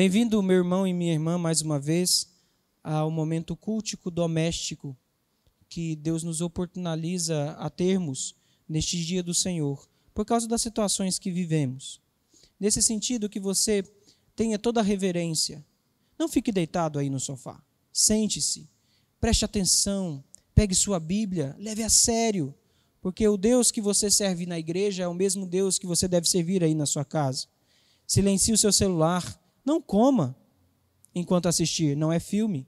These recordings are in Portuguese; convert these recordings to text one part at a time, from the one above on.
Bem-vindo, meu irmão e minha irmã, mais uma vez, ao momento cultico doméstico que Deus nos oportuniza a termos neste dia do Senhor, por causa das situações que vivemos. Nesse sentido, que você tenha toda a reverência. Não fique deitado aí no sofá. Sente-se, preste atenção, pegue sua Bíblia, leve a sério, porque o Deus que você serve na igreja é o mesmo Deus que você deve servir aí na sua casa. Silencie o seu celular. Não coma enquanto assistir, não é filme.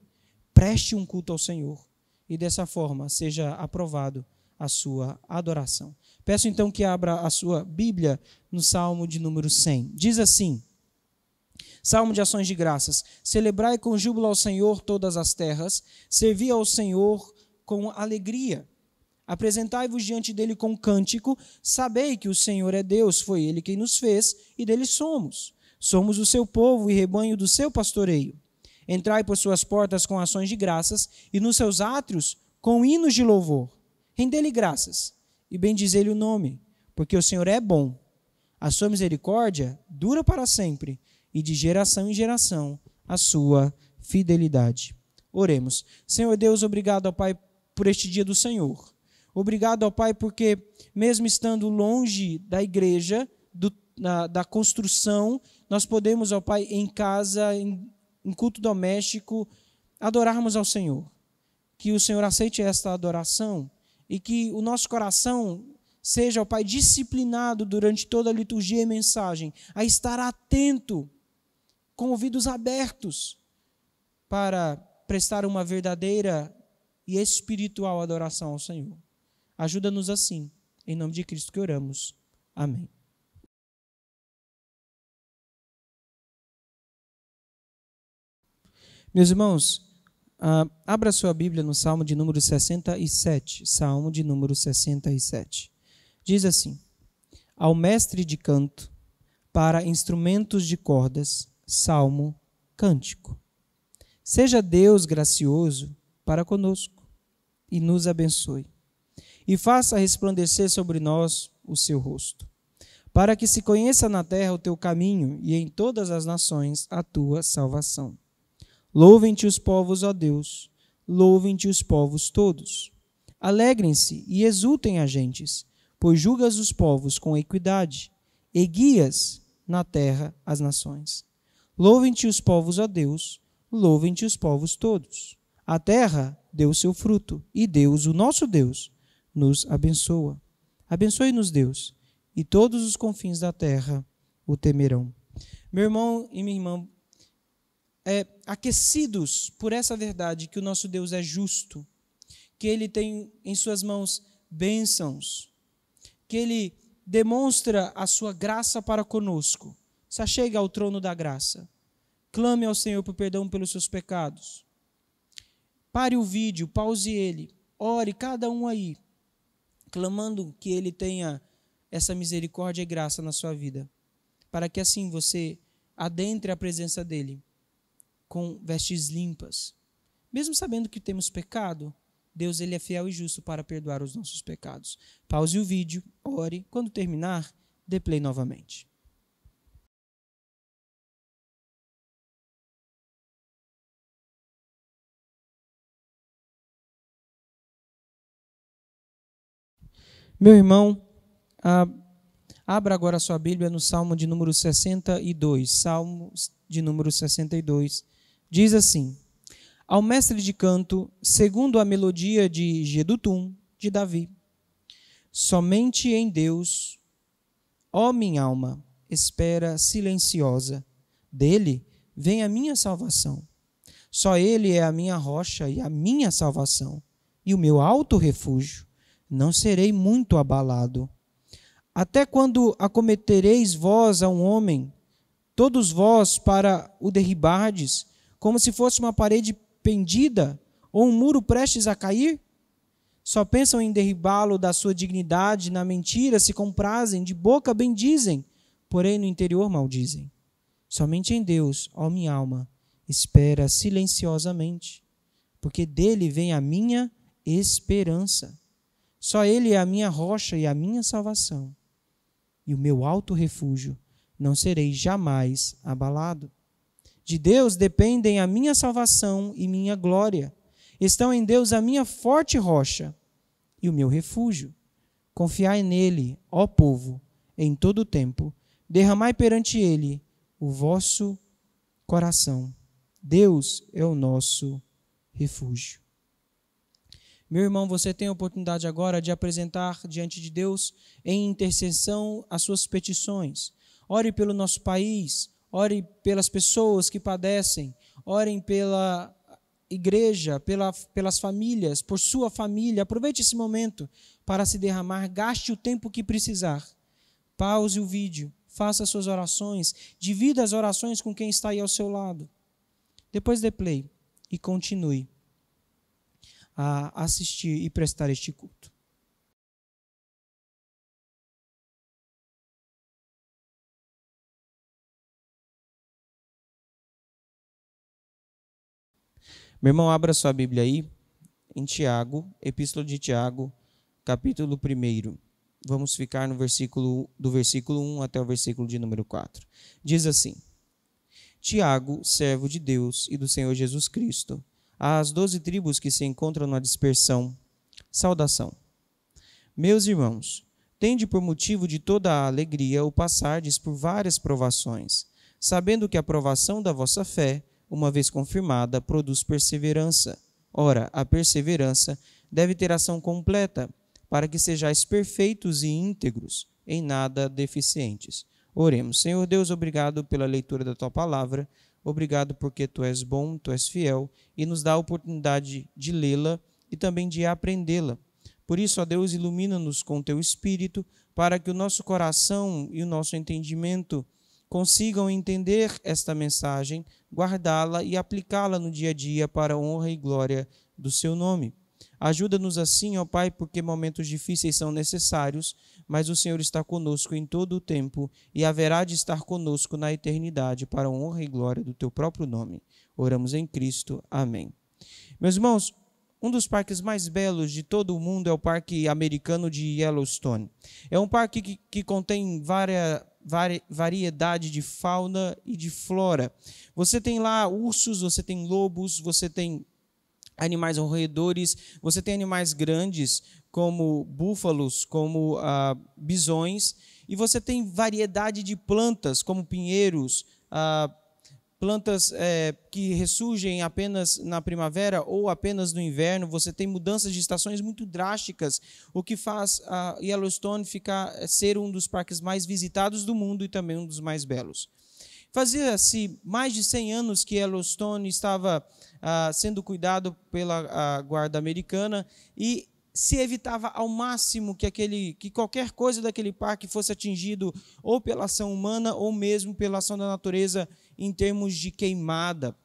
Preste um culto ao Senhor e dessa forma seja aprovado a sua adoração. Peço então que abra a sua Bíblia no Salmo de número 100. Diz assim, Salmo de ações de graças: celebrai com júbilo ao Senhor todas as terras, servi ao Senhor com alegria. Apresentai-vos diante dele com cântico, sabei que o Senhor é Deus, foi ele quem nos fez e dele somos. Somos o seu povo e rebanho do seu pastoreio. Entrai por suas portas com ações de graças e nos seus átrios com hinos de louvor. Rendei-lhe graças e bendizei-lhe o nome, porque o Senhor é bom. A sua misericórdia dura para sempre e de geração em geração a sua fidelidade. Oremos. Senhor Deus, obrigado, ó Pai, por este dia do Senhor. Obrigado, ó Pai, porque mesmo estando longe da igreja, da construção, nós podemos, ó Pai, em casa, em culto doméstico, adorarmos ao Senhor. Que o Senhor aceite esta adoração e que o nosso coração seja, ó Pai, disciplinado durante toda a liturgia e mensagem, a estar atento, com ouvidos abertos, para prestar uma verdadeira e espiritual adoração ao Senhor. Ajuda-nos assim, em nome de Cristo que oramos. Amém. Meus irmãos, abra sua Bíblia no Salmo de número 67. Salmo de número 67. Diz assim: ao mestre de canto, para instrumentos de cordas, salmo, cântico. Seja Deus gracioso para conosco e nos abençoe, e faça resplandecer sobre nós o seu rosto, para que se conheça na terra o teu caminho e em todas as nações a tua salvação. Louvem-te os povos, ó Deus, louvem-te os povos todos. Alegrem-se e exultem as gentes, pois julgas os povos com equidade e guias na terra as nações. Louvem-te os povos, ó Deus, louvem-te os povos todos. A terra deu o seu fruto e Deus, o nosso Deus, nos abençoa. Abençoe-nos, Deus, e todos os confins da terra o temerão. Meu irmão e minha irmã, aquecidos por essa verdade que o nosso Deus é justo, que Ele tem em suas mãos bênçãos, que Ele demonstra a sua graça para conosco, se achegue ao trono da graça, clame ao Senhor por perdão pelos seus pecados. Pare o vídeo, pause ele, ore cada um aí, clamando que Ele tenha essa misericórdia e graça na sua vida, para que assim você adentre a presença dEle com vestes limpas. Mesmo sabendo que temos pecado, Deus ele é fiel e justo para perdoar os nossos pecados. Pause o vídeo, ore, quando terminar, dê play novamente. Meu irmão, abra agora a sua Bíblia no Salmo de número 62. Salmo de número 62. Diz assim: ao mestre de canto, segundo a melodia de Jedutum, de Davi. Somente em Deus, ó minha alma, espera silenciosa. Dele vem a minha salvação. Só Ele é a minha rocha e a minha salvação, e o meu alto refúgio. Não serei muito abalado. Até quando acometereis vós a um homem, todos vós para o derribardes, como se fosse uma parede pendida ou um muro prestes a cair? Só pensam em derribá-lo da sua dignidade, na mentira se comprazem, de boca bendizem, porém no interior maldizem. Somente em Deus, ó minha alma, espera silenciosamente, porque dele vem a minha esperança. Só Ele é a minha rocha e a minha salvação, e o meu alto refúgio, não serei jamais abalado. De Deus dependem a minha salvação e minha glória. Estão em Deus a minha forte rocha e o meu refúgio. Confiai nele, ó povo, em todo o tempo. Derramai perante ele o vosso coração. Deus é o nosso refúgio. Meu irmão, você tem a oportunidade agora de apresentar diante de Deus em intercessão as suas petições. Ore pelo nosso país, ore pelas pessoas que padecem, orem pela igreja, pelas famílias, por sua família. Aproveite esse momento para se derramar, gaste o tempo que precisar. Pause o vídeo, faça as suas orações, divida as orações com quem está aí ao seu lado. Depois dê play e continue a assistir e prestar este culto. Meu irmão, abra sua Bíblia aí, em Tiago, Epístola de Tiago, capítulo 1. Vamos ficar no do versículo 1 até o versículo de número 4. Diz assim: Tiago, servo de Deus e do Senhor Jesus Cristo, às 12 tribos que se encontram na dispersão, saudação. Meus irmãos, tende por motivo de toda a alegria o passardes por várias provações, sabendo que a provação da vossa fé, uma vez confirmada, produz perseverança. Ora, a perseverança deve ter ação completa, para que sejais perfeitos e íntegros, em nada deficientes. Oremos. Senhor Deus, obrigado pela leitura da Tua palavra, obrigado porque Tu és bom, Tu és fiel, e nos dá a oportunidade de lê-la e também de aprendê-la. Por isso, ó Deus, ilumina-nos com Teu Espírito, para que o nosso coração e o nosso entendimento consigam entender esta mensagem, guardá-la e aplicá-la no dia a dia para a honra e glória do Seu nome. Ajuda-nos assim, ó Pai, porque momentos difíceis são necessários, mas o Senhor está conosco em todo o tempo e haverá de estar conosco na eternidade para a honra e glória do Teu próprio nome. Oramos em Cristo. Amém. Meus irmãos, um dos parques mais belos de todo o mundo é o Parque Americano de Yellowstone. É um parque que contém variedade de fauna e de flora. Você tem lá ursos, você tem lobos, você tem animais roedores, você tem animais grandes como búfalos, como bisões, e você tem variedade de plantas como pinheiros, plantas que ressurgem apenas na primavera ou apenas no inverno. Você tem mudanças de estações muito drásticas, o que faz a Yellowstone ser um dos parques mais visitados do mundo e também um dos mais belos. Fazia-se mais de 100 anos que Yellowstone estava sendo cuidado pela guarda americana e se evitava ao máximo que qualquer coisa daquele parque fosse atingido ou pela ação humana ou mesmo pela ação da natureza em termos de queimada.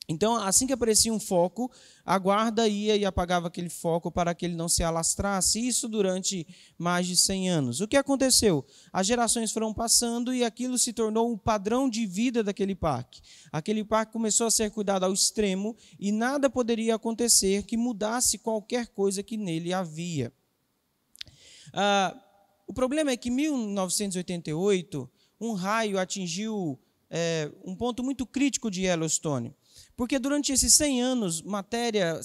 Então, assim que aparecia um foco, a guarda ia e apagava aquele foco para que ele não se alastrasse. Isso durante mais de 100 anos. O que aconteceu? As gerações foram passando e aquilo se tornou um padrão de vida daquele parque. Aquele parque começou a ser cuidado ao extremo e nada poderia acontecer que mudasse qualquer coisa que nele havia. O problema é que em 1988, um raio atingiu um ponto muito crítico de Yellowstone. Porque durante esses 100 anos, matéria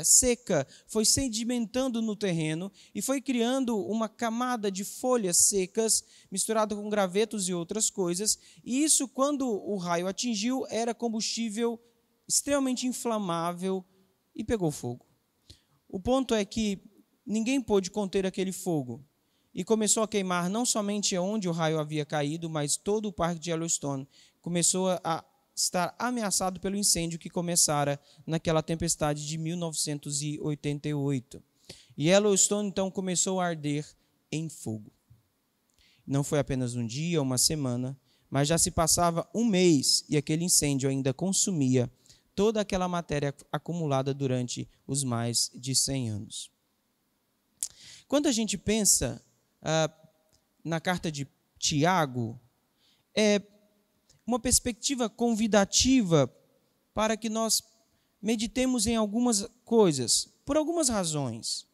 seca foi sedimentando no terreno e foi criando uma camada de folhas secas misturada com gravetos e outras coisas. E isso, quando o raio atingiu, era combustível extremamente inflamável e pegou fogo. O ponto é que ninguém pôde conter aquele fogo e começou a queimar não somente onde o raio havia caído, mas todo o parque de Yellowstone começou a estar ameaçado pelo incêndio que começara naquela tempestade de 1988. E Yellowstone, então, começou a arder em fogo. Não foi apenas um dia, uma semana, mas já se passava um mês e aquele incêndio ainda consumia toda aquela matéria acumulada durante os mais de 100 anos. Quando a gente pensa na carta de Tiago, é uma perspectiva convidativa para que nós meditemos em algumas coisas, por algumas razões.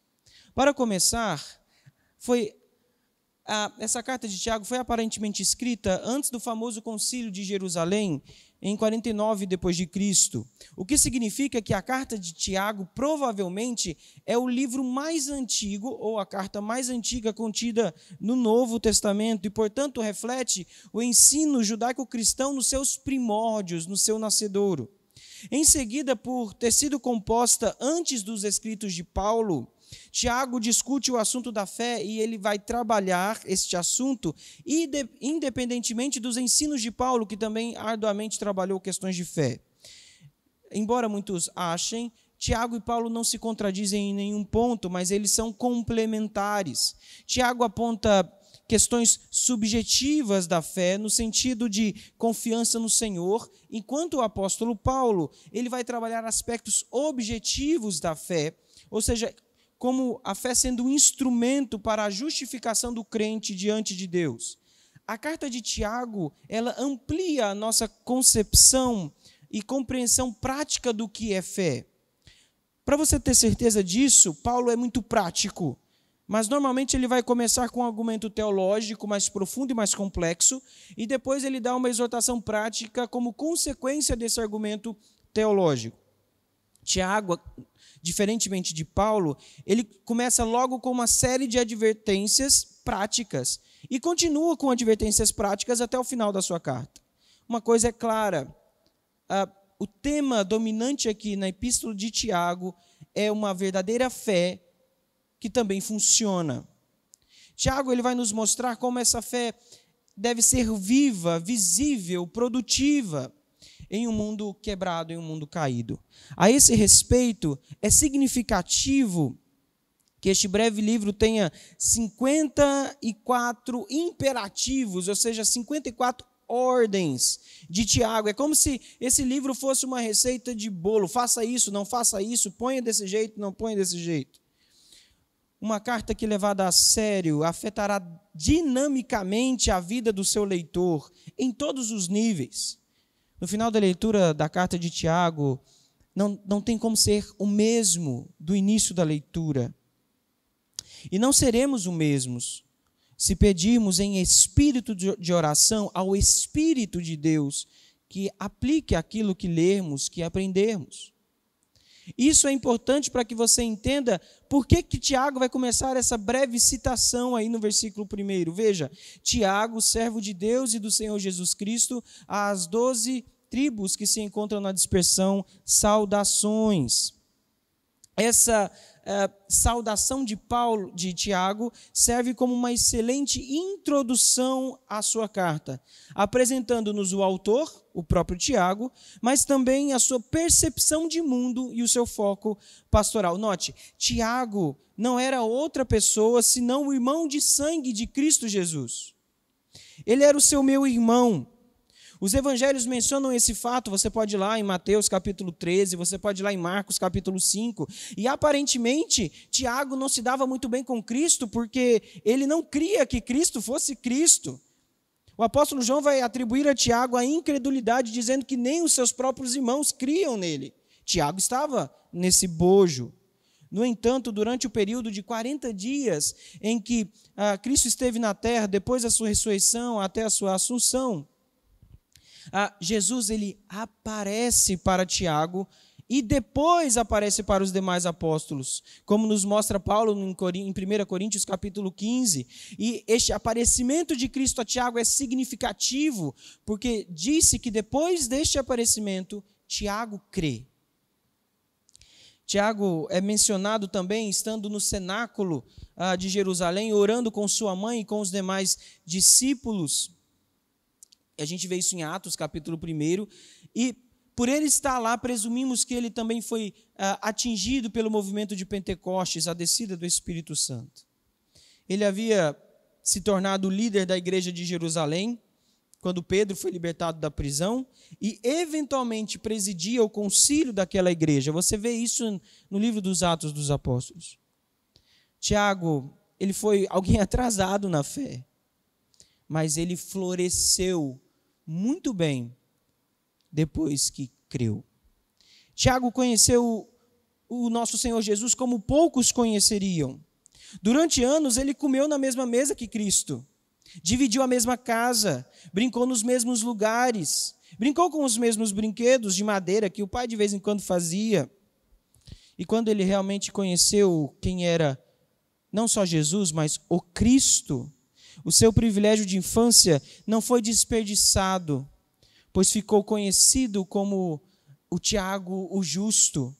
Para começar, essa carta de Tiago foi aparentemente escrita antes do famoso concílio de Jerusalém, em 49 depois de Cristo, o que significa que a carta de Tiago provavelmente é o livro mais antigo ou a carta mais antiga contida no Novo Testamento e, portanto, reflete o ensino judaico-cristão nos seus primórdios, no seu nascedouro. Em seguida, por ter sido composta antes dos escritos de Paulo, Tiago discute o assunto da fé e ele vai trabalhar este assunto independentemente dos ensinos de Paulo, que também arduamente trabalhou questões de fé. Embora muitos achem, Tiago e Paulo não se contradizem em nenhum ponto, mas eles são complementares. Tiago aponta questões subjetivas da fé, no sentido de confiança no Senhor, enquanto o apóstolo Paulo ele vai trabalhar aspectos objetivos da fé, ou seja, como a fé sendo um instrumento para a justificação do crente diante de Deus. A carta de Tiago, ela amplia a nossa concepção e compreensão prática do que é fé. Para você ter certeza disso, Paulo é muito prático, mas normalmente ele vai começar com um argumento teológico mais profundo e mais complexo, e depois ele dá uma exortação prática como consequência desse argumento teológico. Tiago, diferentemente de Paulo, ele começa logo com uma série de advertências práticas e continua com advertências práticas até o final da sua carta. Uma coisa é clara, o tema dominante aqui na epístola de Tiago é uma verdadeira fé que também funciona. Tiago ele vai nos mostrar como essa fé deve ser viva, visível, produtiva, em um mundo quebrado, em um mundo caído. A esse respeito, é significativo que este breve livro tenha 54 imperativos, ou seja, 54 ordens de Tiago. É como se esse livro fosse uma receita de bolo. Faça isso, não faça isso, ponha desse jeito, não ponha desse jeito. Uma carta que, levada a sério, afetará dinamicamente a vida do seu leitor, em todos os níveis. No final da leitura da carta de Tiago, não tem como ser o mesmo do início da leitura. E não seremos o mesmos se pedirmos em espírito de oração ao Espírito de Deus que aplique aquilo que lermos, que aprendermos. Isso é importante para que você entenda por que Tiago vai começar essa breve citação aí no versículo 1. Veja, Tiago, servo de Deus e do Senhor Jesus Cristo, às 12 tribos que se encontram na dispersão, saudações. Essa saudação de Tiago serve como uma excelente introdução à sua carta, apresentando-nos o autor, o próprio Tiago, mas também a sua percepção de mundo e o seu foco pastoral. Note, Tiago não era outra pessoa senão o irmão de sangue de Cristo Jesus. Ele era o seu meu irmão. Os evangelhos mencionam esse fato, você pode ir lá em Mateus capítulo 13, você pode ir lá em Marcos capítulo 5, e aparentemente Tiago não se dava muito bem com Cristo, porque ele não cria que Cristo fosse Cristo. O apóstolo João vai atribuir a Tiago a incredulidade, dizendo que nem os seus próprios irmãos criam nele. Tiago estava nesse bojo. No entanto, durante o período de 40 dias em que Cristo esteve na terra, depois da sua ressurreição até a sua assunção, Jesus ele aparece para Tiago e depois aparece para os demais apóstolos, como nos mostra Paulo em 1 Coríntios capítulo 15. E este aparecimento de Cristo a Tiago é significativo, porque disse que depois deste aparecimento, Tiago crê. Tiago é mencionado também estando no cenáculo de Jerusalém, orando com sua mãe e com os demais discípulos. A gente vê isso em Atos, capítulo 1, e por ele estar lá, presumimos que ele também foi atingido pelo movimento de Pentecostes, a descida do Espírito Santo. Ele havia se tornado líder da igreja de Jerusalém, quando Pedro foi libertado da prisão, e eventualmente presidia o concílio daquela igreja. Você vê isso no livro dos Atos dos Apóstolos. Tiago, ele foi alguém atrasado na fé, mas ele floresceu muito bem depois que creu. Tiago conheceu o nosso Senhor Jesus como poucos conheceriam. Durante anos ele comeu na mesma mesa que Cristo, dividiu a mesma casa, brincou nos mesmos lugares, Brincou com os mesmos brinquedos de madeira que o pai de vez em quando fazia. E quando ele realmente conheceu quem era não só Jesus, mas o Cristo, o seu privilégio de infância não foi desperdiçado, pois ficou conhecido como o Tiago, o justo,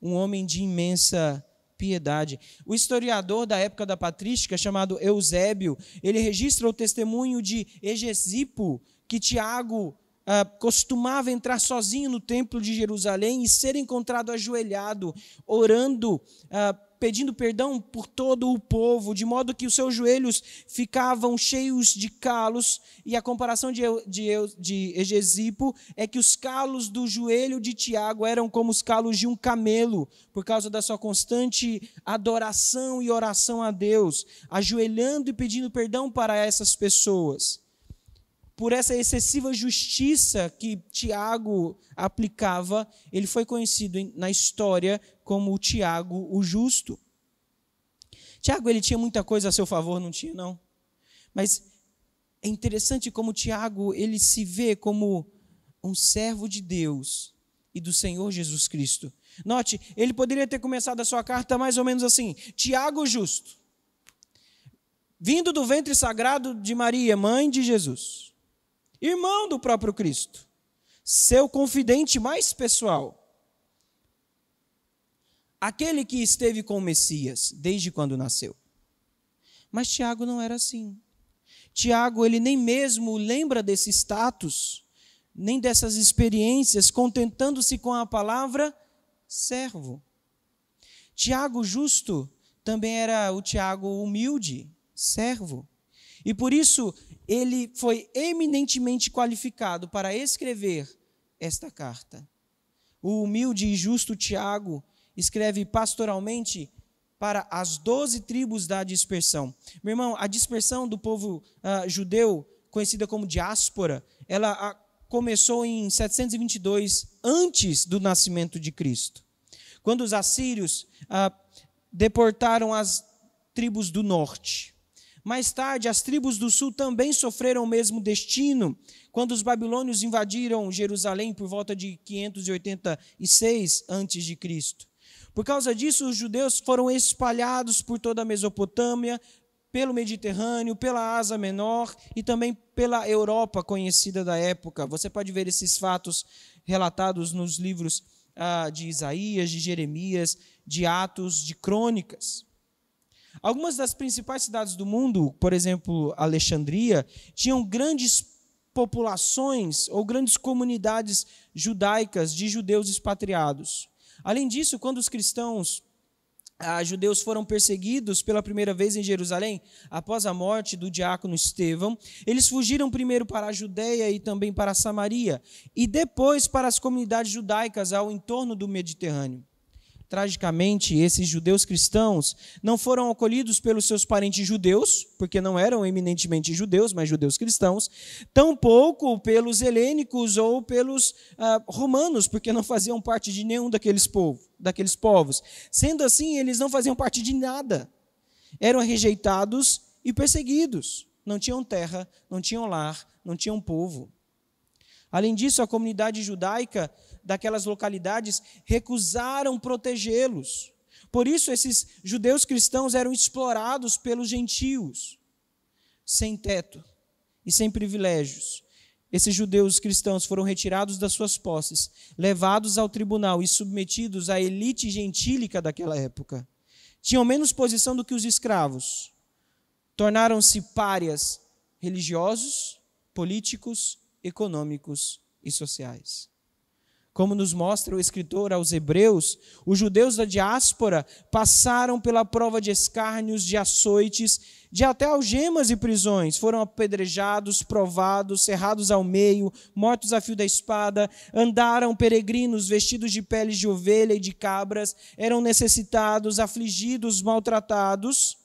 um homem de imensa piedade. O historiador da época da patrística, chamado Eusébio, ele registra o testemunho de Hegesipo, que Tiago costumava entrar sozinho no templo de Jerusalém e ser encontrado ajoelhado, orando, pedindo perdão por todo o povo, de modo que os seus joelhos ficavam cheios de calos, e a comparação de Hegesipo é que os calos do joelho de Tiago eram como os calos de um camelo, por causa da sua constante adoração e oração a Deus, ajoelhando e pedindo perdão para essas pessoas. Por essa excessiva justiça que Tiago aplicava, ele foi conhecido na história como o Tiago, o justo. Tiago, ele tinha muita coisa a seu favor, não tinha, não? Mas é interessante como Tiago, ele se vê como um servo de Deus e do Senhor Jesus Cristo. Note, ele poderia ter começado a sua carta mais ou menos assim: Tiago, justo, vindo do ventre sagrado de Maria, mãe de Jesus, irmão do próprio Cristo, seu confidente mais pessoal, aquele que esteve com o Messias desde quando nasceu. Mas Tiago não era assim. Tiago, ele nem mesmo lembra desse status, nem dessas experiências, contentando-se com a palavra servo. Tiago justo também era o Tiago humilde, servo. E por isso ele foi eminentemente qualificado para escrever esta carta. O humilde e justo Tiago escreve pastoralmente para as 12 tribos da dispersão. Meu irmão, a dispersão do povo judeu, conhecida como diáspora, ela começou em 722, antes do nascimento de Cristo, quando os assírios deportaram as tribos do norte. Mais tarde, as tribos do sul também sofreram o mesmo destino, quando os babilônios invadiram Jerusalém por volta de 586 a.C. Por causa disso, os judeus foram espalhados por toda a Mesopotâmia, pelo Mediterrâneo, pela Ásia Menor e também pela Europa conhecida da época. Você pode ver esses fatos relatados nos livros de Isaías, de Jeremias, de Atos, de Crônicas. Algumas das principais cidades do mundo, por exemplo, Alexandria, tinham grandes populações ou grandes comunidades judaicas de judeus expatriados. Além disso, quando os cristãos judeus foram perseguidos pela primeira vez em Jerusalém, após a morte do diácono Estevão, eles fugiram primeiro para a Judéia e também para a Samaria, e depois para as comunidades judaicas ao entorno do Mediterrâneo. Tragicamente, esses judeus cristãos não foram acolhidos pelos seus parentes judeus, porque não eram eminentemente judeus, mas judeus cristãos, tampouco pelos helênicos ou pelos romanos, porque não faziam parte de nenhum daqueles povos. Sendo assim, eles não faziam parte de nada. Eram rejeitados e perseguidos. Não tinham terra, não tinham lar, não tinham povo. Além disso, a comunidade judaica daquelas localidades recusaram protegê-los. Por isso, esses judeus cristãos eram explorados pelos gentios, sem teto e sem privilégios. Esses judeus cristãos foram retirados das suas posses, levados ao tribunal e submetidos à elite gentílica daquela época. Tinham menos posição do que os escravos. Tornaram-se párias religiosos, políticos, econômicos e sociais. Como nos mostra o escritor aos Hebreus, os judeus da diáspora passaram pela prova de escárnios, de açoites, de até algemas e prisões. Foram apedrejados, provados, cerrados ao meio, mortos a fio da espada, andaram peregrinos vestidos de peles de ovelha e de cabras, eram necessitados, afligidos, maltratados,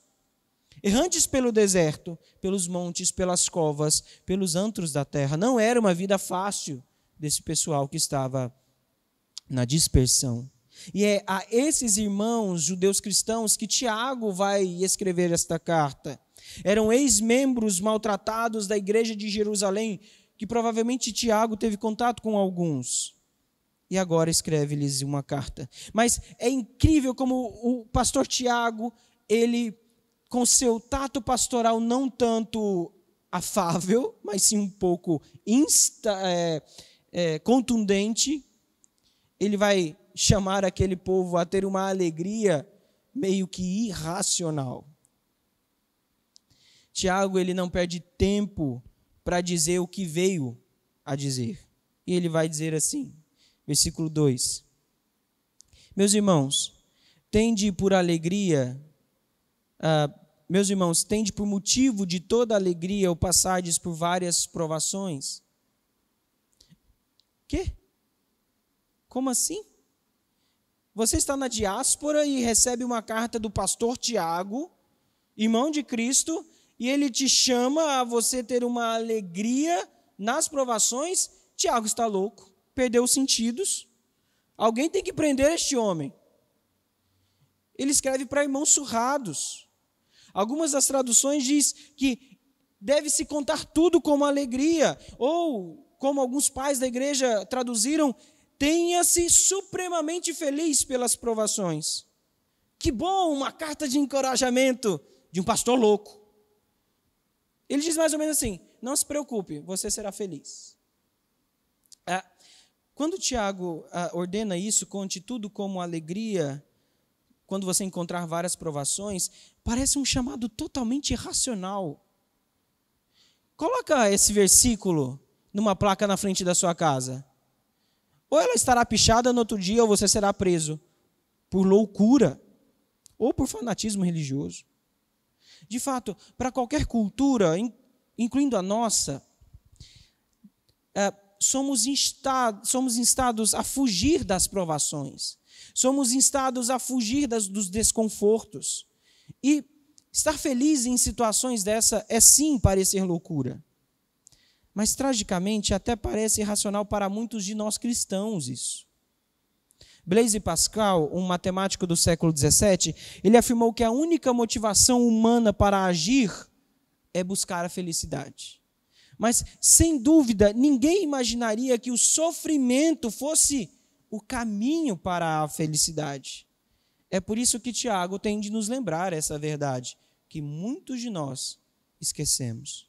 errantes pelo deserto, pelos montes, pelas covas, pelos antros da terra. Não era uma vida fácil desse pessoal que estava na dispersão. E é a esses irmãos judeus cristãos que Tiago vai escrever esta carta. Eram ex-membros maltratados da igreja de Jerusalém, que provavelmente Tiago teve contato com alguns. E agora escreve-lhes uma carta. Mas é incrível como o pastor Tiago, ele, com seu tato pastoral não tanto afável, mas sim um pouco contundente, ele vai chamar aquele povo a ter uma alegria meio que irracional. Tiago, ele não perde tempo para dizer o que veio a dizer. E ele vai dizer assim, versículo 2. Meus irmãos, tende por motivo de toda alegria o passardes por várias provações. Quê? Como assim? Você está na diáspora e recebe uma carta do pastor Tiago, irmão de Cristo, e ele te chama a você ter uma alegria nas provações. Tiago está louco, perdeu os sentidos. Alguém tem que prender este homem. Ele escreve para irmãos surrados. Algumas das traduções diz que deve-se contar tudo como alegria, ou, como alguns pais da igreja traduziram, tenha-se supremamente feliz pelas provações. Que bom, uma carta de encorajamento de um pastor louco. Ele diz mais ou menos assim, não se preocupe, você será feliz. Quando Tiago ordena isso, conte tudo como alegria, quando você encontrar várias provações, parece um chamado totalmente irracional. Coloca esse versículo numa placa na frente da sua casa. Ou ela estará pichada no outro dia, ou você será preso por loucura, ou por fanatismo religioso. De fato, para qualquer cultura, incluindo a nossa, somos instados a fugir das provações. Somos instados a fugir dos desconfortos. E estar feliz em situações dessa é sim parecer loucura. Mas, tragicamente, até parece irracional para muitos de nós cristãos isso. Blaise Pascal, um matemático do século XVII, ele afirmou que a única motivação humana para agir é buscar a felicidade. Mas, sem dúvida, ninguém imaginaria que o sofrimento fosse o caminho para a felicidade. É por isso que Tiago tem de nos lembrar essa verdade, que muitos de nós esquecemos.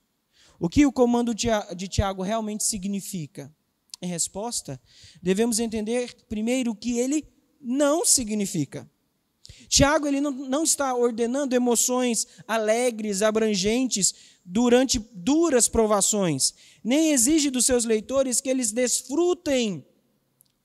O que o comando de Tiago realmente significa? Em resposta, devemos entender primeiro o que ele não significa. Tiago, ele não está ordenando emoções alegres, abrangentes, durante duras provações, nem exige dos seus leitores que eles desfrutem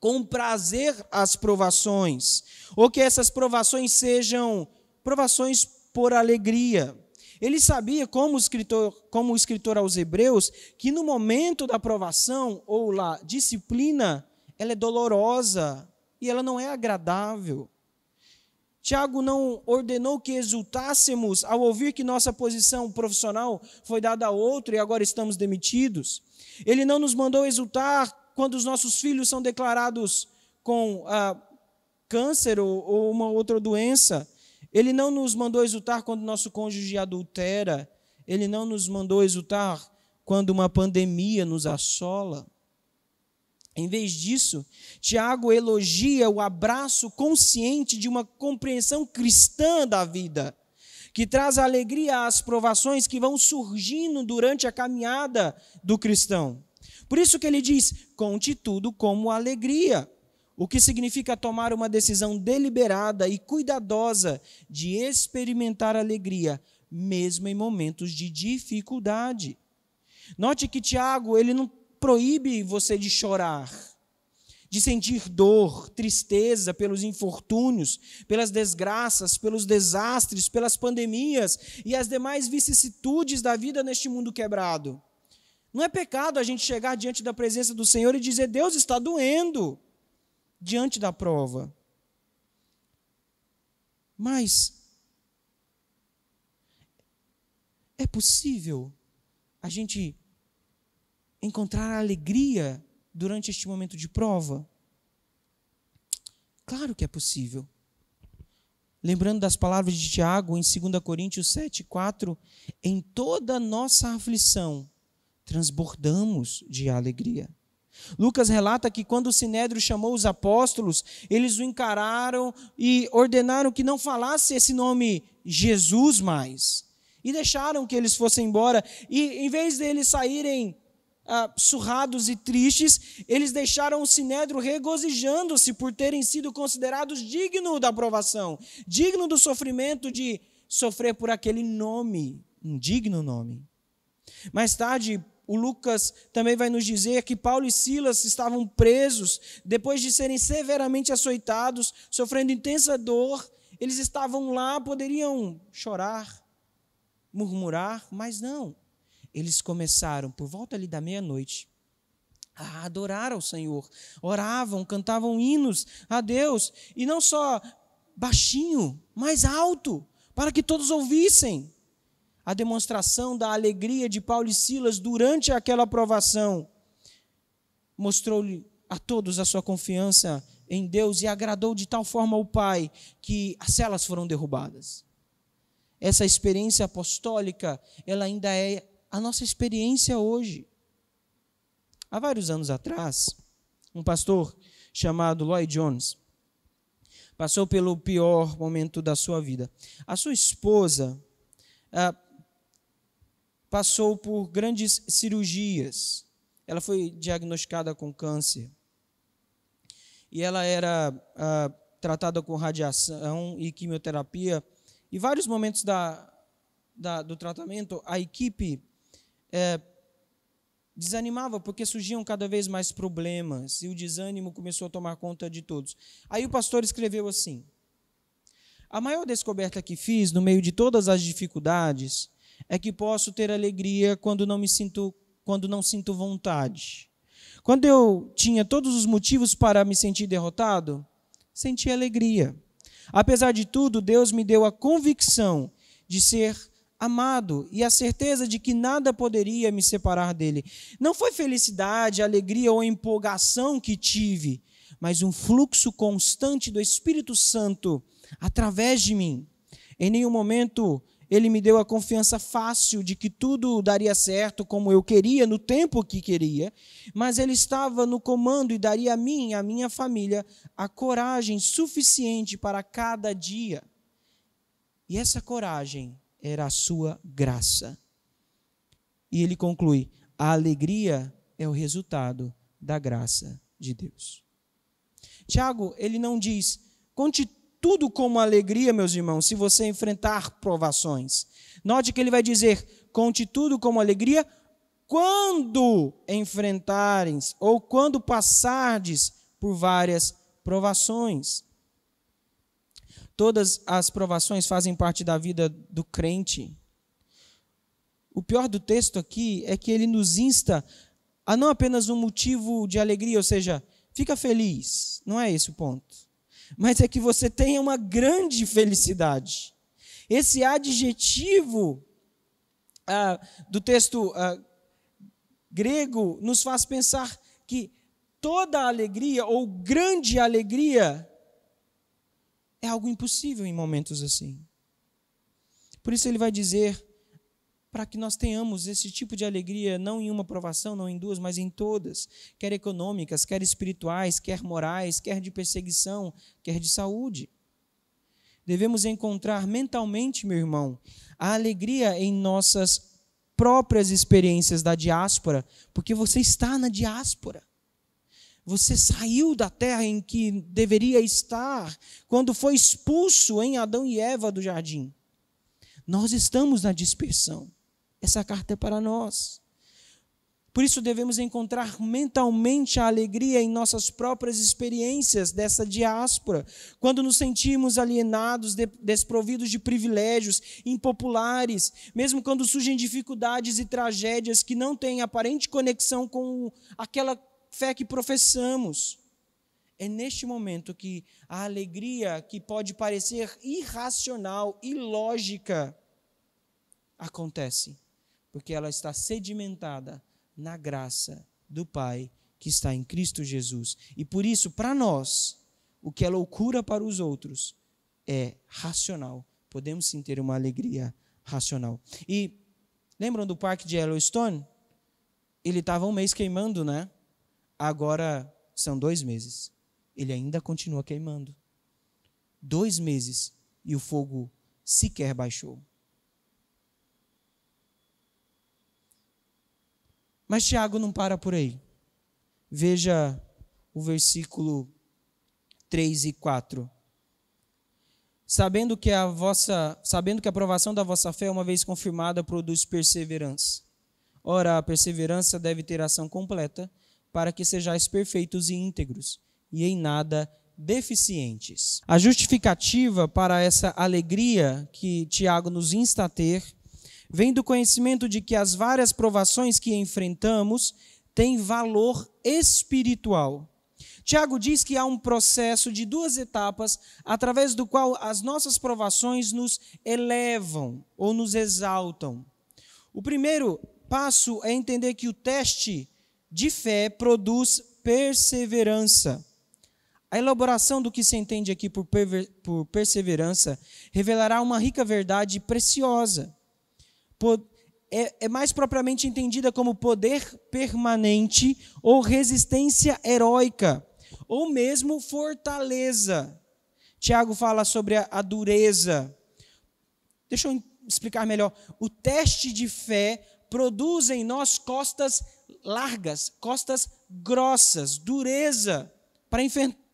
com prazer as provações, ou que essas provações sejam provações por alegria. Ele sabia, como o escritor aos Hebreus, que no momento da provação ou lá disciplina, ela é dolorosa e ela não é agradável. Tiago não ordenou que exultássemos ao ouvir que nossa posição profissional foi dada a outro e agora estamos demitidos. Ele não nos mandou exultar quando os nossos filhos são declarados com câncer ou uma outra doença. Ele não nos mandou exultar quando nosso cônjuge adultera. Ele não nos mandou exultar quando uma pandemia nos assola. Em vez disso, Tiago elogia o abraço consciente de uma compreensão cristã da vida, que traz alegria às provações que vão surgindo durante a caminhada do cristão. Por isso que ele diz, conte tudo como alegria, o que significa tomar uma decisão deliberada e cuidadosa de experimentar alegria, mesmo em momentos de dificuldade. Note que Tiago, ele não proíbe você de chorar, de sentir dor, tristeza pelos infortúnios, pelas desgraças, pelos desastres, pelas pandemias e as demais vicissitudes da vida neste mundo quebrado. Não é pecado a gente chegar diante da presença do Senhor e dizer, Deus está doendo diante da prova. Mas é possível a gente encontrar alegria durante este momento de prova? Claro que é possível. Lembrando das palavras de Tiago em 2 Coríntios 7:4, em toda nossa aflição, transbordamos de alegria. Lucas relata que quando o Sinédrio chamou os apóstolos, eles o encararam e ordenaram que não falasse esse nome Jesus mais. E deixaram que eles fossem embora. E em vez deles saírem surrados e tristes, eles deixaram o Sinédrio regozijando-se por terem sido considerados dignos da aprovação, dignos do sofrimento de sofrer por aquele nome, um digno nome. Mais tarde, o Lucas também vai nos dizer que Paulo e Silas estavam presos, depois de serem severamente açoitados, sofrendo intensa dor. Eles estavam lá, poderiam chorar, murmurar, mas não. Eles começaram, por volta ali da meia-noite, a adorar ao Senhor. Oravam, cantavam hinos a Deus, e não só baixinho, mas alto, para que todos ouvissem. A demonstração da alegria de Paulo e Silas durante aquela provação mostrou-lhe a todos a sua confiança em Deus e agradou de tal forma ao Pai que as celas foram derrubadas. Essa experiência apostólica, ela ainda é a nossa experiência hoje. Há vários anos atrás, um pastor chamado Lloyd Jones passou pelo pior momento da sua vida. A sua esposa passou por grandes cirurgias. Ela foi diagnosticada com câncer. E ela era tratada com radiação e quimioterapia. E vários momentos do tratamento, a equipe desanimava, porque surgiam cada vez mais problemas, e o desânimo começou a tomar conta de todos. Aí o pastor escreveu assim: a maior descoberta que fiz, no meio de todas as dificuldades, é que posso ter alegria quando não sinto vontade. Quando eu tinha todos os motivos para me sentir derrotado, senti alegria. Apesar de tudo, Deus me deu a convicção de ser amado e a certeza de que nada poderia me separar dele. Não foi felicidade, alegria ou empolgação que tive, mas um fluxo constante do Espírito Santo através de mim. Em nenhum momento ele me deu a confiança fácil de que tudo daria certo como eu queria, no tempo que queria, mas ele estava no comando e daria a mim e à minha família a coragem suficiente para cada dia. E essa coragem era a sua graça. E ele conclui: a alegria é o resultado da graça de Deus. Tiago, ele não diz: conte tudo como alegria, meus irmãos, se você enfrentar provações. Note que ele vai dizer: conte tudo como alegria quando enfrentares ou quando passardes por várias provações. Todas as provações fazem parte da vida do crente. O pior do texto aqui é que ele nos insta a não apenas um motivo de alegria, ou seja, fica feliz, não é esse o ponto, mas é que você tenha uma grande felicidade. Esse adjetivo do texto grego nos faz pensar que toda alegria ou grande alegria é algo impossível em momentos assim. Por isso ele vai dizer, para que nós tenhamos esse tipo de alegria, não em uma provação, não em duas, mas em todas, quer econômicas, quer espirituais, quer morais, quer de perseguição, quer de saúde. Devemos encontrar mentalmente, meu irmão, a alegria em nossas próprias experiências da diáspora, porque você está na diáspora. Você saiu da terra em que deveria estar quando foi expulso em Adão e Eva do jardim. Nós estamos na dispersão. Essa carta é para nós. Por isso devemos encontrar mentalmente a alegria em nossas próprias experiências dessa diáspora. Quando nos sentimos alienados, desprovidos de privilégios, impopulares, mesmo quando surgem dificuldades e tragédias que não têm aparente conexão com aquela fé que professamos. É neste momento que a alegria, que pode parecer irracional, ilógica, acontece, porque ela está sedimentada na graça do Pai que está em Cristo Jesus. E por isso, para nós, o que é loucura para os outros é racional. Podemos sim ter uma alegria racional. E lembram do parque de Yellowstone? ele estava um mês queimando, né? Agora são 2 meses. Ele ainda continua queimando. 2 meses e o fogo sequer baixou. Mas Tiago não para por aí. Veja o versículo 3 e 4. Sabendo que a aprovação da vossa fé, uma vez confirmada, produz perseverança. Ora, a perseverança deve ter ação completa, para que sejais perfeitos e íntegros, e em nada deficientes. A justificativa para essa alegria que Tiago nos insta a ter, vem do conhecimento de que as várias provações que enfrentamos têm valor espiritual. Tiago diz que há um processo de 2 etapas através do qual as nossas provações nos elevam ou nos exaltam. O primeiro passo é entender que o teste de fé produz perseverança. A elaboração do que se entende aqui por perseverança revelará uma rica verdade preciosa. É mais propriamente entendida como poder permanente ou resistência heróica, ou mesmo fortaleza. Tiago fala sobre a dureza. Deixa eu explicar melhor. O teste de fé produz em nós costas largas, costas grossas, dureza, para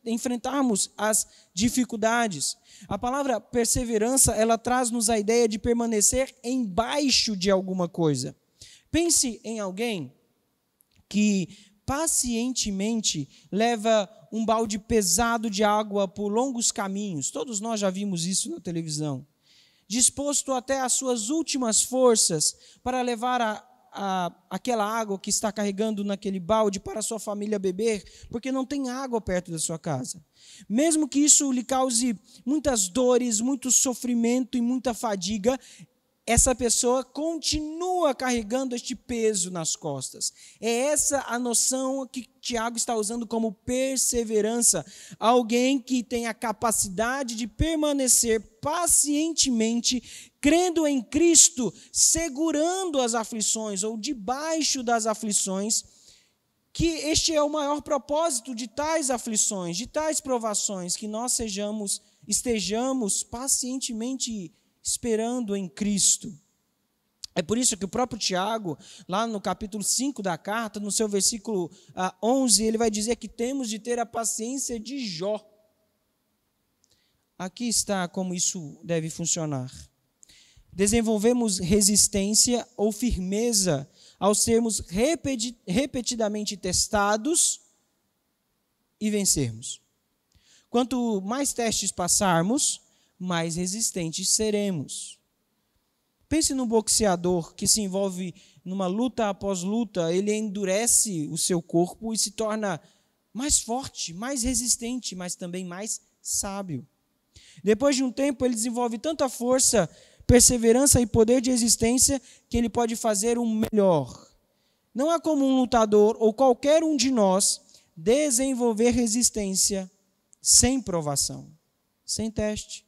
enfrentarmos as dificuldades. A palavra perseverança, ela traz-nos a ideia de permanecer embaixo de alguma coisa. Pense em alguém que pacientemente leva um balde pesado de água por longos caminhos. Todos nós já vimos isso na televisão. Disposto até às suas últimas forças para levar aquela água que está carregando naquele balde para a sua família beber, porque não tem água perto da sua casa. Mesmo que isso lhe cause muitas dores, muito sofrimento e muita fadiga, essa pessoa continua carregando este peso nas costas. É essa a noção que Tiago está usando como perseverança. Alguém que tem a capacidade de permanecer pacientemente, crendo em Cristo, segurando as aflições ou debaixo das aflições, que este é o maior propósito de tais aflições, de tais provações, que nós estejamos pacientemente esperando em Cristo. É por isso que o próprio Tiago, lá no capítulo 5 da carta, no seu versículo 11, ele vai dizer que temos de ter a paciência de Jó. Aqui está como isso deve funcionar. Desenvolvemos resistência ou firmeza ao sermos repetidamente testados e vencermos. Quanto mais testes passarmos, mais resistentes seremos. Pense num boxeador que se envolve numa luta após luta, ele endurece o seu corpo e se torna mais forte, mais resistente, mas também mais sábio. Depois de um tempo, ele desenvolve tanta força, perseverança e poder de resistência que ele pode fazer o melhor. Não há como um lutador ou qualquer um de nós desenvolver resistência sem provação, sem teste.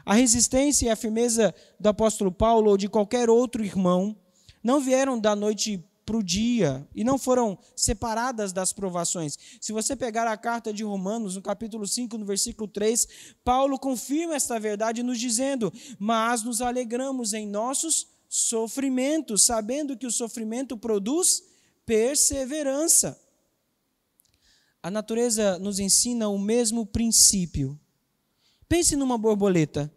A resistência e a firmeza do apóstolo Paulo ou de qualquer outro irmão não vieram da noite para o dia e não foram separadas das provações. Se você pegar a carta de Romanos, no capítulo 5, no versículo 3, Paulo confirma esta verdade nos dizendo: mas nos alegramos em nossos sofrimentos, sabendo que o sofrimento produz perseverança. A natureza nos ensina o mesmo princípio. Pense numa borboleta.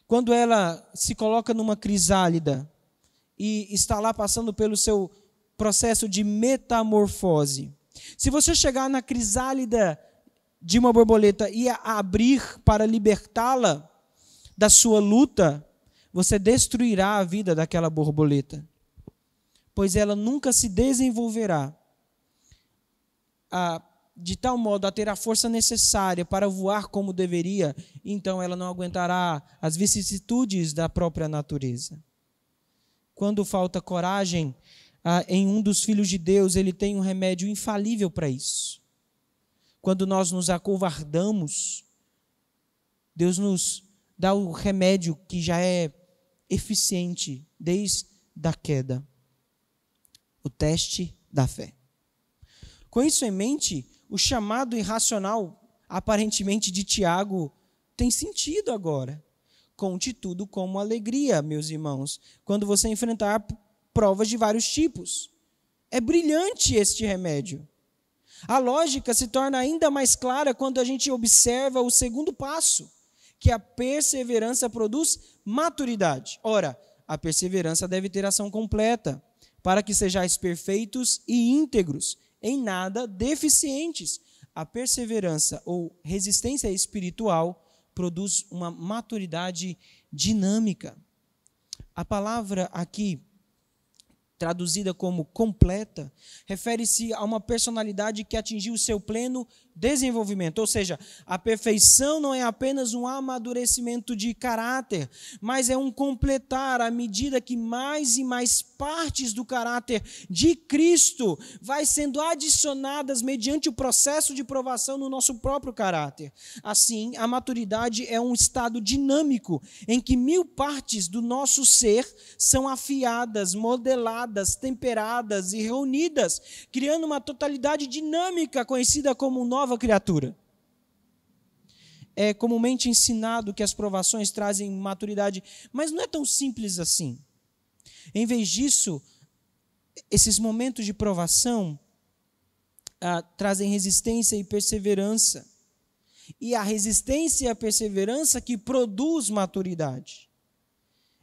Quando ela se coloca numa crisálida e está lá passando pelo seu processo de metamorfose. Se você chegar na crisálida de uma borboleta e a abrir para libertá-la da sua luta, você destruirá a vida daquela borboleta, pois ela nunca se desenvolverá de tal modo a ter a força necessária para voar como deveria, então ela não aguentará as vicissitudes da própria natureza. Quando falta coragem em um dos filhos de Deus, ele tem um remédio infalível para isso. Quando nós nos acovardamos, Deus nos dá o remédio que já é eficiente desde a queda. o teste da fé. Com isso em mente, o chamado irracional, aparentemente de Tiago, tem sentido agora. Conte tudo como alegria, meus irmãos, quando você enfrentar provas de vários tipos. É brilhante este remédio. A lógica se torna ainda mais clara quando a gente observa o segundo passo, que a perseverança produz maturidade. Ora, a perseverança deve ter ação completa, para que sejais perfeitos e íntegros, em nada deficientes. A perseverança ou resistência espiritual produz uma maturidade dinâmica. A palavra aqui, traduzida como completa, refere-se a uma personalidade que atingiu o seu pleno desenvolvimento. Ou seja, a perfeição não é apenas um amadurecimento de caráter, mas é um completar à medida que mais e mais partes do caráter de Cristo vai sendo adicionadas mediante o processo de provação no nosso próprio caráter. Assim, a maturidade é um estado dinâmico em que 1000 partes do nosso ser são afiadas, modeladas, temperadas e reunidas, criando uma totalidade dinâmica conhecida como nova criatura. É comumente ensinado que as provações trazem maturidade, mas não é tão simples assim. Em vez disso, esses momentos de provação trazem resistência e perseverança. E a resistência e a perseverança que produz maturidade.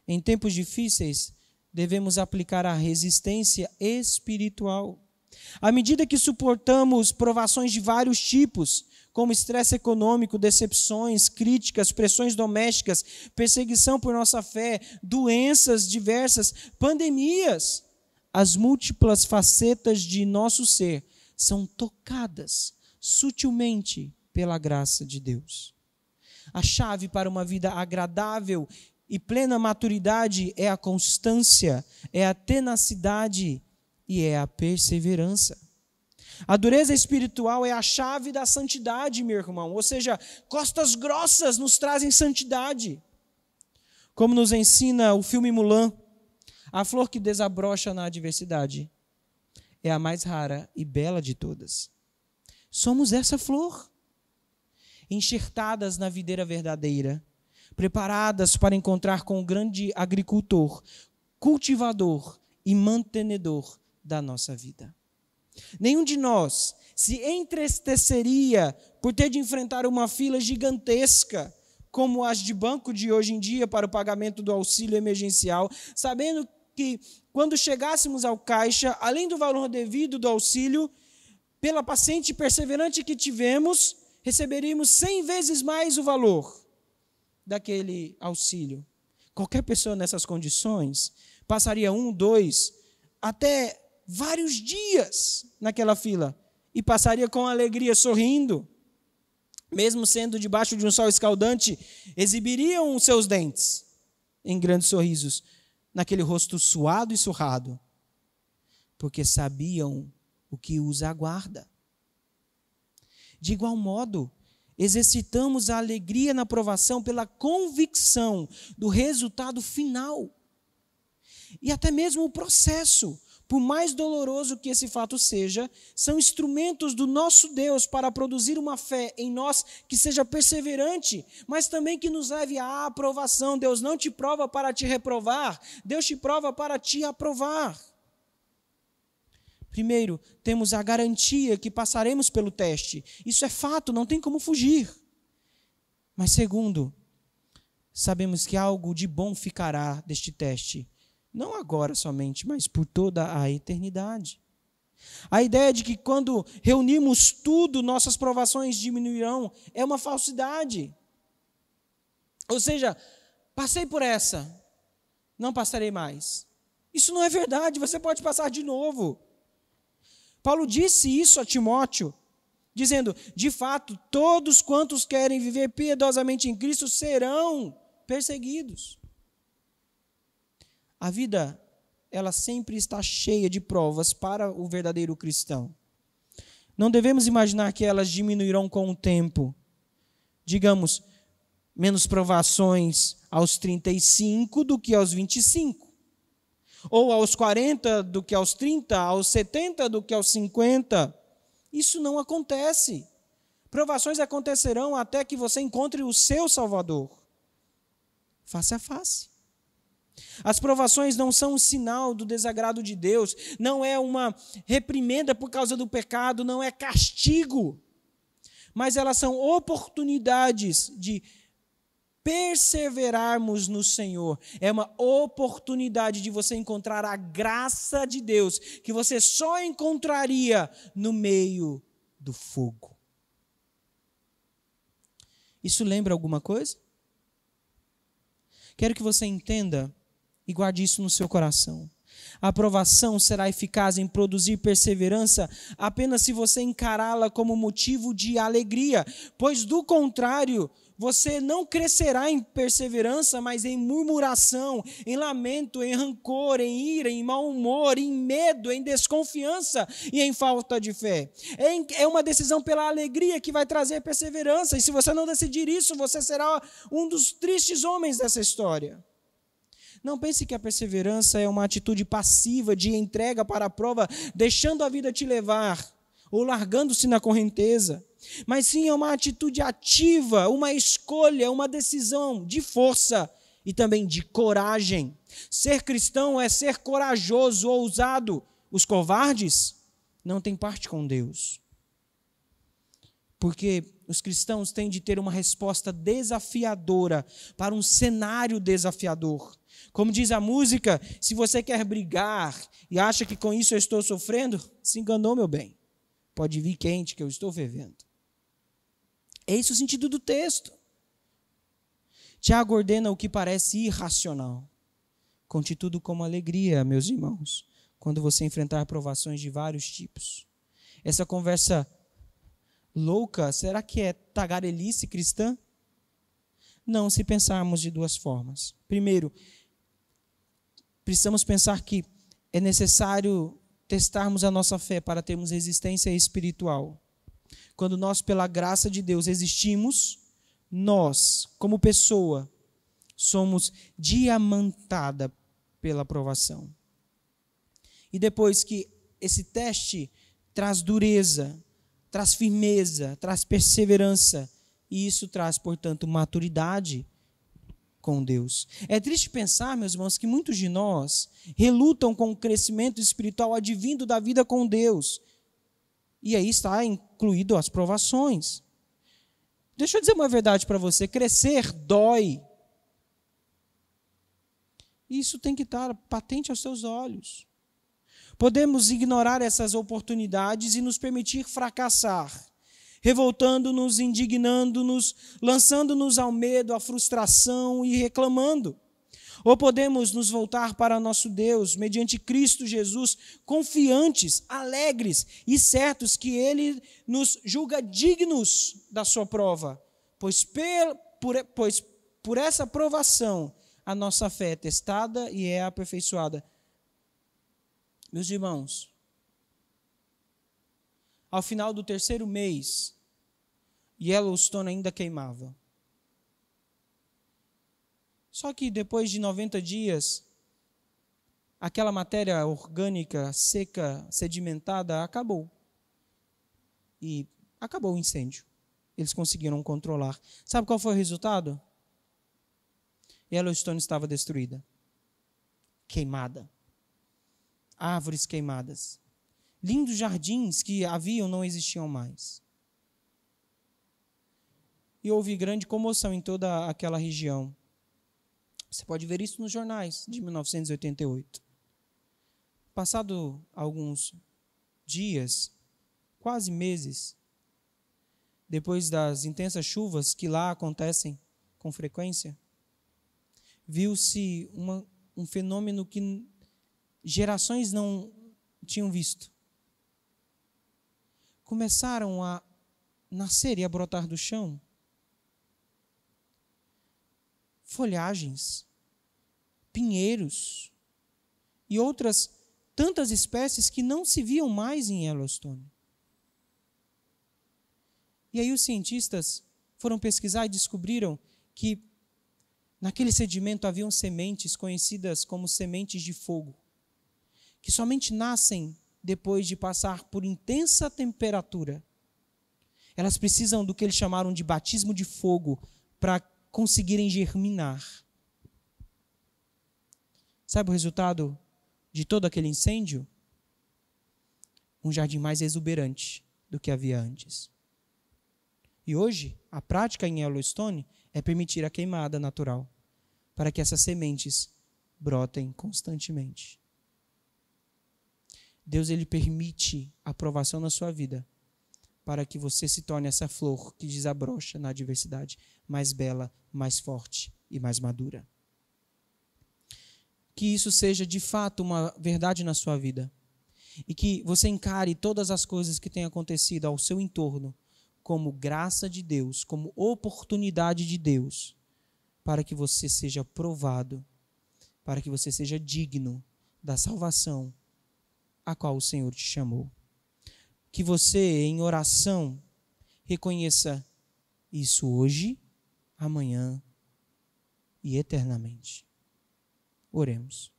Em tempos difíceis, devemos aplicar a resistência espiritual. À medida que suportamos provações de vários tipos, como estresse econômico, decepções, críticas, pressões domésticas, perseguição por nossa fé, doenças diversas, pandemias, as múltiplas facetas de nosso ser são tocadas sutilmente pela graça de Deus. A chave para uma vida agradável e plena maturidade é a constância, é a tenacidade e é a perseverança. A dureza espiritual é a chave da santidade, meu irmão. Ou seja, costas grossas nos trazem santidade. Como nos ensina o filme Mulan, a flor que desabrocha na adversidade é a mais rara e bela de todas. Somos essa flor, enxertadas na videira verdadeira, preparadas para encontrar com o grande agricultor, cultivador e mantenedor da nossa vida. Nenhum de nós se entristeceria por ter de enfrentar uma fila gigantesca, como as de banco de hoje em dia para o pagamento do auxílio emergencial, sabendo que quando chegássemos ao caixa, além do valor devido do auxílio, pela paciente perseverante que tivemos, receberíamos 100 vezes mais o valor daquele auxílio. Qualquer pessoa nessas condições passaria 1, 2, até vários dias naquela fila e passaria com alegria, sorrindo, mesmo sendo debaixo de um sol escaldante, exibiriam os seus dentes em grandes sorrisos naquele rosto suado e surrado, porque sabiam o que os aguarda. De igual modo, exercitamos a alegria na provação pela convicção do resultado final. E até mesmo o processo, por mais doloroso que esse fato seja, são instrumentos do nosso Deus para produzir uma fé em nós que seja perseverante, mas também que nos leve à aprovação. Deus não te prova para te reprovar, Deus te prova para te aprovar. Primeiro, temos a garantia que passaremos pelo teste. Isso é fato, não tem como fugir. Mas segundo, sabemos que algo de bom ficará deste teste. Não agora somente, mas por toda a eternidade. A ideia de que quando reunimos tudo, nossas provações diminuirão, é uma falsidade. Ou seja, passei por essa, não passarei mais. Isso não é verdade, você pode passar de novo. Paulo disse isso a Timóteo, dizendo, de fato, todos quantos querem viver piedosamente em Cristo serão perseguidos. A vida, ela sempre está cheia de provas para o verdadeiro cristão. Não devemos imaginar que elas diminuirão com o tempo. Digamos, menos provações aos 35 do que aos 25. Ou aos 40 do que aos 30, aos 70 do que aos 50. Isso não acontece. Provações acontecerão até que você encontre o seu Salvador, face a face. As provações não são um sinal do desagrado de Deus, não é uma reprimenda por causa do pecado, não é castigo, mas elas são oportunidades de perseverarmos no Senhor. É uma oportunidade de você encontrar a graça de Deus, que você só encontraria no meio do fogo. Isso lembra alguma coisa? Quero que você entenda e guarde isso no seu coração. A aprovação será eficaz em produzir perseverança apenas se você encará-la como motivo de alegria, pois do contrário, você não crescerá em perseverança, mas em murmuração, em lamento, em rancor, em ira, em mau humor, em medo, em desconfiança e em falta de fé. É uma decisão pela alegria que vai trazer perseverança, e se você não decidir isso, você será um dos tristes homens dessa história. Não pense que a perseverança é uma atitude passiva de entrega para a prova, deixando a vida te levar, ou largando-se na correnteza. Mas sim é uma atitude ativa, uma escolha, uma decisão de força e também de coragem. Ser cristão é ser corajoso, ousado. Os covardes não têm parte com Deus. Porque os cristãos têm de ter uma resposta desafiadora para um cenário desafiador. Como diz a música, se você quer brigar e acha que com isso eu estou sofrendo, se enganou, meu bem. Pode vir quente que eu estou fervendo. É esse o sentido do texto. Tiago ordena o que parece irracional. Conte tudo como alegria, meus irmãos, quando você enfrentar provações de vários tipos. Essa conversa louca, será que é tagarelice cristã? Não, se pensarmos de duas formas. Primeiro, precisamos pensar que é necessário testarmos a nossa fé para termos resistência espiritual. Quando nós, pela graça de Deus, existimos, nós, como pessoa, somos diamantada pela provação. E depois que esse teste traz dureza, traz firmeza, traz perseverança, e isso traz, portanto, maturidade com Deus. É triste pensar, meus irmãos, que muitos de nós relutam com o crescimento espiritual advindo da vida com Deus. E aí está incluído as provações. Deixa eu dizer uma verdade para você, crescer dói. Isso tem que estar patente aos seus olhos. Podemos ignorar essas oportunidades e nos permitir fracassar, revoltando-nos, indignando-nos, lançando-nos ao medo, à frustração e reclamando. Ou podemos nos voltar para nosso Deus, mediante Cristo Jesus, confiantes, alegres e certos que Ele nos julga dignos da sua prova, pois por essa provação a nossa fé é testada e é aperfeiçoada. Meus irmãos, ao final do 3º mês, Yellowstone ainda queimava. Só que depois de 90 dias, aquela matéria orgânica, seca, sedimentada, acabou. E acabou o incêndio. Eles conseguiram controlar. Sabe qual foi o resultado? Yellowstone estava destruída. Queimada. Árvores queimadas. Lindos jardins que haviam não existiam mais. E houve grande comoção em toda aquela região. Você pode ver isso nos jornais de 1988. Passado alguns dias, quase meses, depois das intensas chuvas que lá acontecem com frequência, viu-se um fenômeno que gerações não tinham visto. Começaram a nascer e a brotar do chão folhagens, pinheiros e outras tantas espécies que não se viam mais em Yellowstone. E aí os cientistas foram pesquisar e descobriram que naquele sedimento haviam sementes conhecidas como sementes de fogo. que somente nascem depois de passar por intensa temperatura. Elas precisam do que eles chamaram de batismo de fogo para conseguirem germinar. Sabe o resultado de todo aquele incêndio? Um jardim mais exuberante do que havia antes. E hoje, a prática em Yellowstone é permitir a queimada natural, para que essas sementes brotem constantemente. Deus, ele permite a aprovação na sua vida, para que você se torne essa flor que desabrocha na adversidade, mais bela, mais forte e mais madura. Que isso seja de fato uma verdade na sua vida. E que você encare todas as coisas que têm acontecido ao seu entorno como graça de Deus, como oportunidade de Deus, para que você seja provado, para que você seja digno da salvação a qual o Senhor te chamou. Que você, em oração, reconheça isso hoje, amanhã e eternamente. Oremos.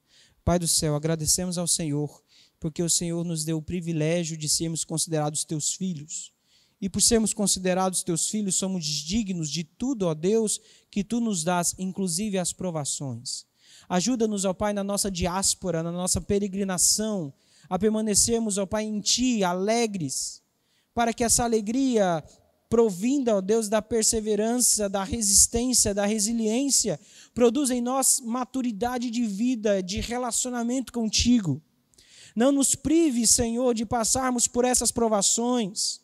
Pai do céu, agradecemos ao Senhor, porque o Senhor nos deu o privilégio de sermos considerados teus filhos. E por sermos considerados teus filhos, somos dignos de tudo, ó Deus, que tu nos dás, inclusive as provações. Ajuda-nos, ó Pai, na nossa diáspora, na nossa peregrinação, a permanecermos, ó Pai, em Ti, alegres, para que essa alegria provinda, ó Deus, da perseverança, da resistência, da resiliência, produza em nós maturidade de vida, de relacionamento contigo. Não nos prive, Senhor, de passarmos por essas provações,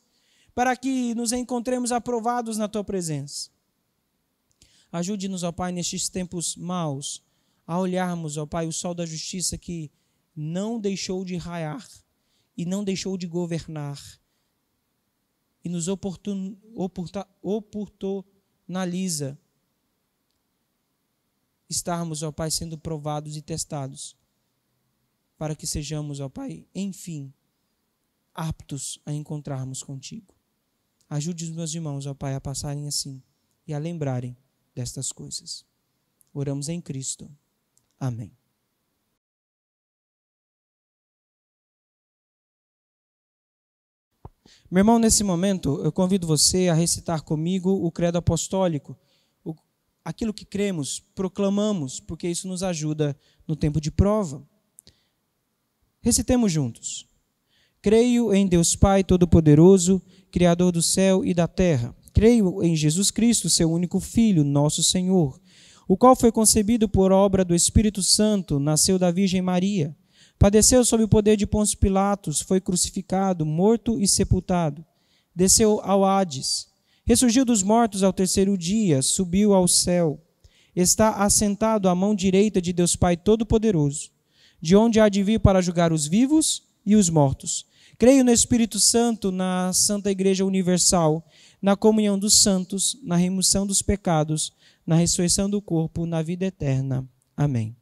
para que nos encontremos aprovados na Tua presença. Ajude-nos, ó Pai, nestes tempos maus, a olharmos, ó Pai, o sol da justiça que não deixou de raiar e não deixou de governar, e nos oportunaliza estarmos, ó Pai, sendo provados e testados, para que sejamos, ó Pai, enfim, aptos a encontrarmos contigo. Ajude os meus irmãos, ó Pai, a passarem assim e a lembrarem destas coisas. Oramos em Cristo. Amém. Meu irmão, nesse momento, eu convido você a recitar comigo o credo apostólico, aquilo que cremos, proclamamos, porque isso nos ajuda no tempo de prova. Recitemos juntos. Creio em Deus Pai Todo-Poderoso, Criador do céu e da terra. Creio em Jesus Cristo, seu único Filho, nosso Senhor, o qual foi concebido por obra do Espírito Santo, nasceu da Virgem Maria, padeceu sob o poder de Pôncio Pilatos, foi crucificado, morto e sepultado, desceu ao Hades, ressurgiu dos mortos ao terceiro dia, subiu ao céu, está assentado à mão direita de Deus Pai Todo-Poderoso, de onde há de vir para julgar os vivos e os mortos. Creio no Espírito Santo, na Santa Igreja Universal, na comunhão dos santos, na remoção dos pecados, na ressurreição do corpo, na vida eterna. Amém.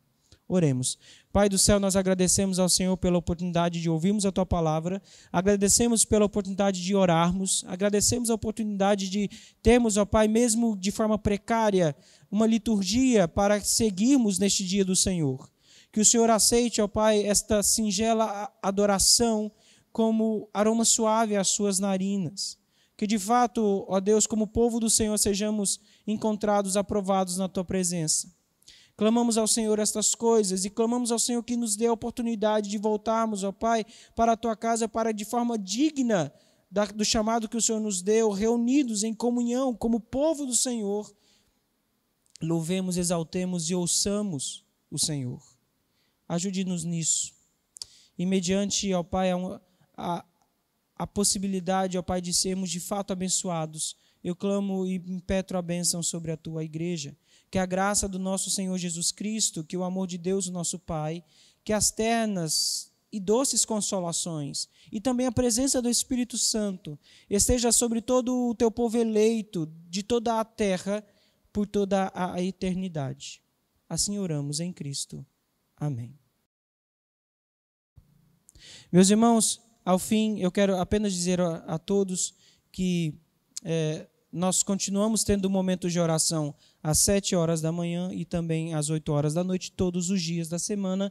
Oremos. Pai do céu, nós agradecemos ao Senhor pela oportunidade de ouvirmos a Tua palavra, agradecemos pela oportunidade de orarmos, agradecemos a oportunidade de termos, ó Pai, mesmo de forma precária, uma liturgia para seguirmos neste dia do Senhor. Que o Senhor aceite, ó Pai, esta singela adoração como aroma suave às suas narinas. Que de fato, ó Deus, como povo do Senhor, sejamos encontrados aprovados na Tua presença. Clamamos ao Senhor estas coisas e clamamos ao Senhor que nos dê a oportunidade de voltarmos, ó Pai, para a Tua casa, para de forma digna do chamado que o Senhor nos deu, reunidos em comunhão como povo do Senhor, louvemos, exaltemos e ouçamos o Senhor. Ajude-nos nisso. E mediante, ó Pai, a possibilidade, ó Pai, de sermos de fato abençoados, eu clamo e impetro a bênção sobre a Tua igreja. Que a graça do nosso Senhor Jesus Cristo, que o amor de Deus, o nosso Pai, que as ternas e doces consolações, e também a presença do Espírito Santo, esteja sobre todo o Teu povo eleito, de toda a terra, por toda a eternidade. Assim oramos em Cristo. Amém. Meus irmãos, ao fim, eu quero apenas dizer a todos que nós continuamos tendo momentos de oração às 7 horas da manhã e também às 8 horas da noite, todos os dias da semana,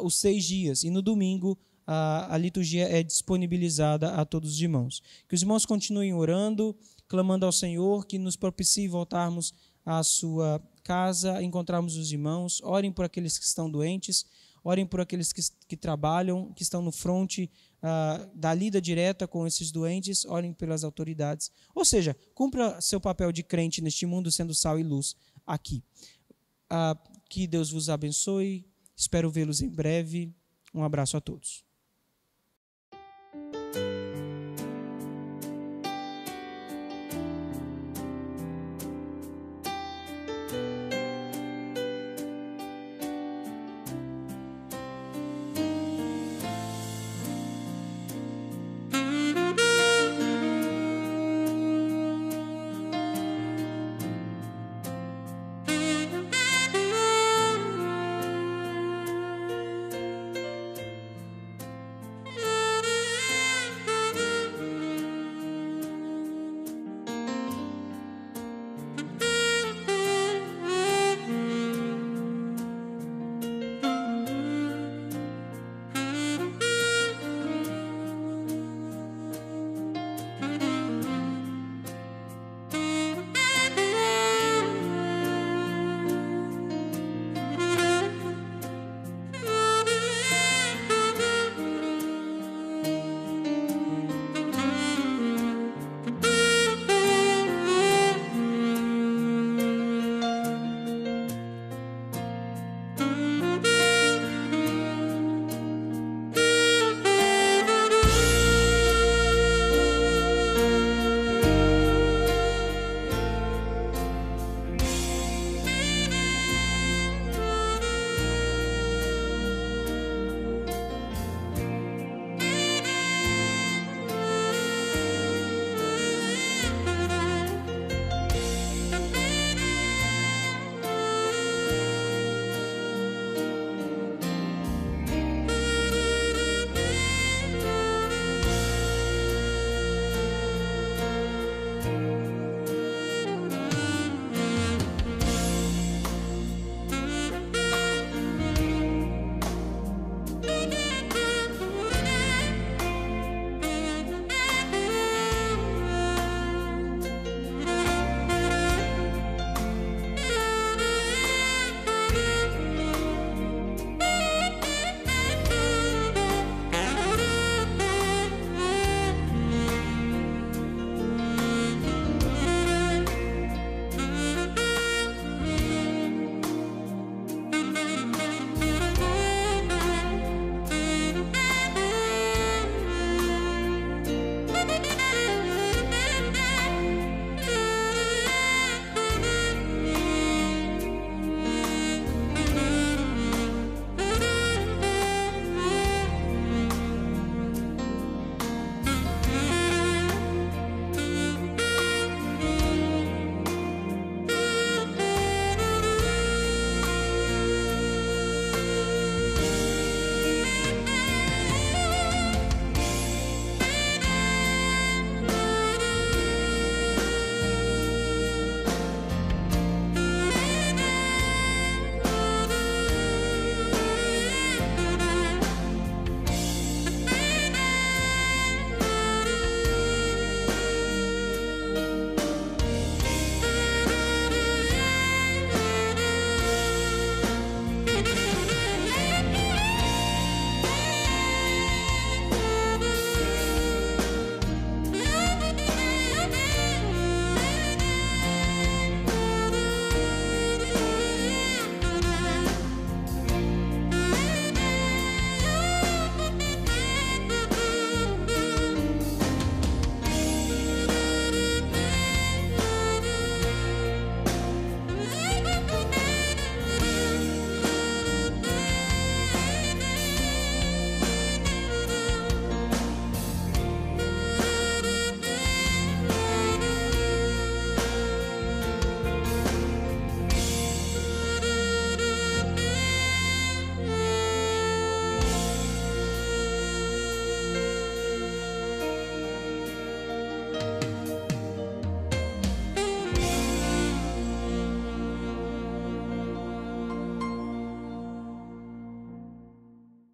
os 6 dias. E no domingo, a liturgia é disponibilizada a todos os irmãos. Que os irmãos continuem orando, clamando ao Senhor, que nos propicie voltarmos à sua casa, encontrarmos os irmãos. Orem por aqueles que estão doentes, orem por aqueles que trabalham, que estão no fronte da lida direta com esses doentes, orem pelas autoridades. Ou seja, cumpra seu papel de crente neste mundo, sendo sal e luz aqui. Que Deus vos abençoe, espero vê-los em breve. Um abraço a todos.